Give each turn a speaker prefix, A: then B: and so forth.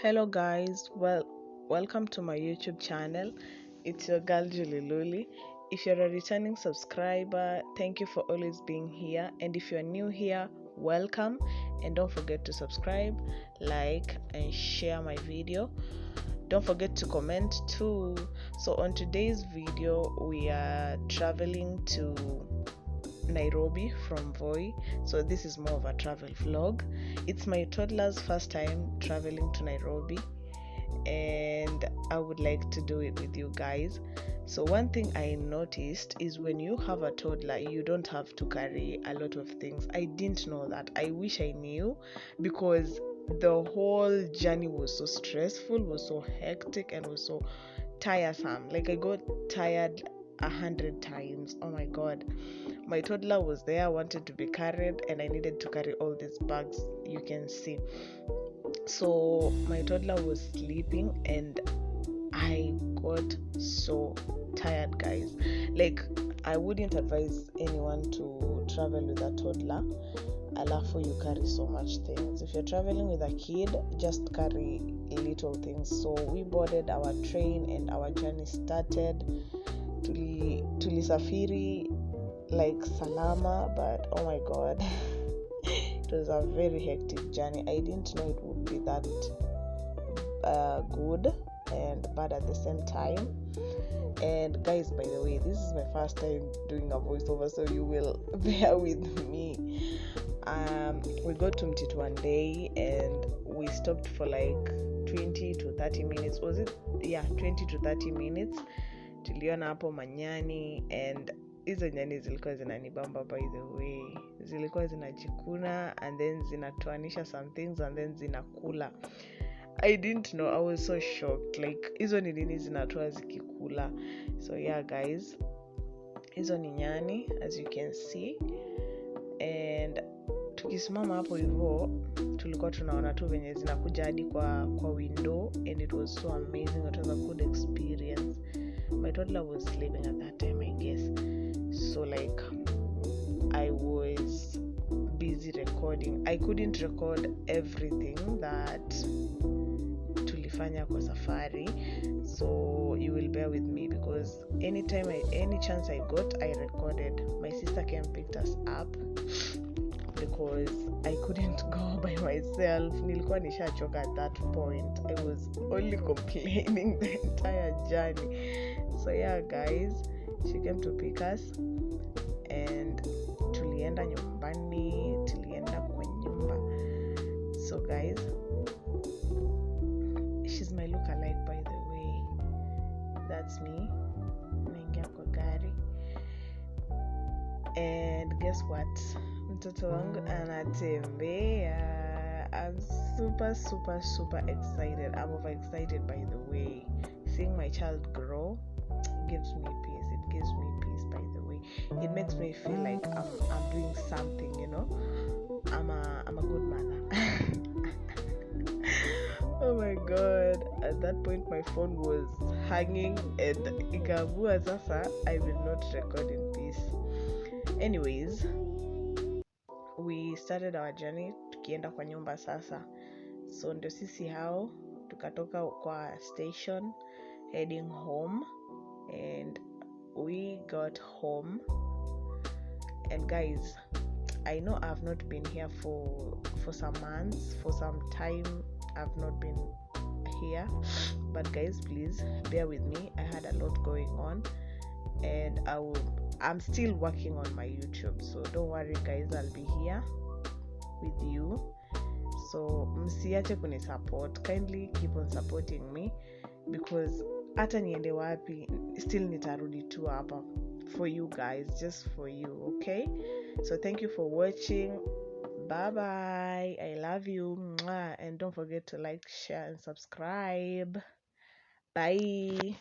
A: Hello guys, welcome to my YouTube channel. It's your girl Julie Luli. If you're a returning subscriber, thank you for always being here, and if you're new here, welcome, and don't forget to subscribe, like and share my video. Don't forget to comment too. So on today's video we are traveling to Nairobi from Voi. So this is more of a travel vlog. It's my toddler's first time traveling to Nairobi, and I would like to do it with you guys. So one thing I noticed is when you have a toddler, you don't have to carry a lot of things. I didn't know that. I wish I knew, because the whole journey was so stressful, was so hectic, and was so tiresome. Like, I got tired 100 times. Oh my god, my toddler was there, wanted to be carried, and I needed to carry all these bags you can see. So my toddler was sleeping and I got so tired, guys. Like, I wouldn't advise anyone to travel with a toddler. Alafu you carry so much things. If you're traveling with a kid, just carry little things. So we boarded our train and our journey started. Tulisafiri like salama, but oh my god, it was a very hectic journey. I didn't know it would be that good and bad at the same time. And guys, by the way, this is my first time doing a voiceover, so you will bear with me. We got to Mtito one day and we stopped for like 20 to 30 minutes. Was it? Yeah, 20 to 30 minutes. Tuliona hapo manyani, and hizo nyani zilikuwa zinanibamba, by the way. Zilikuwa zinajikuna and then zinatoanisha some things and then zinakula. I didn't know. I was so shocked. Like, hizo ni nini zinatoa zikikula? So yeah guys, hizo ni nyani as you can see. And tukisimama hapo hivyo tulikuwa tunaona tu venye zinakuja hadi kwa window, and it was so amazing. It was a good experience. My toddler was sleeping at that time, I guess. So like, I was busy recording. I couldn't record everything that tulifanya kwa safari, so you will bear with me, because any chance I got, I recorded. My sister came and picked us up because I couldn't go by myself. Nilikuwa nishachoka at that point. I was only complaining the entire journey. So yeah guys, she came to pick us and tulienda nyumbani, tulienda kwa nyumba. So guys, she's my lookalike, by the way. That's me. Naingia kwa gari. And guess what? Mtoto wangu anatembea. I'm super excited. I'm overexcited, by the way. Seeing my child grow gives me peace. It gives me peace, by the way. It makes me feel like I'm doing something, you know. I'm a good mother. Oh my god, at that point my phone was hanging and ikavua sasa. I will not record in peace. Anyways, we started our journey tukienda kwa nyumba sasa. So ndio sisi hao tukatoka kwa station heading home, and we got home. And guys, I know I've not been here for some months, for some time I've not been here, but guys, please bear with me. I had a lot going on, and I'm still working on my YouTube, so don't worry guys, I'll be here with you. So msiache kunisupport, kindly keep on supporting me, because hata niende wapi still nitarudi tu hapa for you guys, just for you, okay? So thank you for watching. Bye bye. I love you. Mwah. And don't forget to like, share and subscribe. Bye.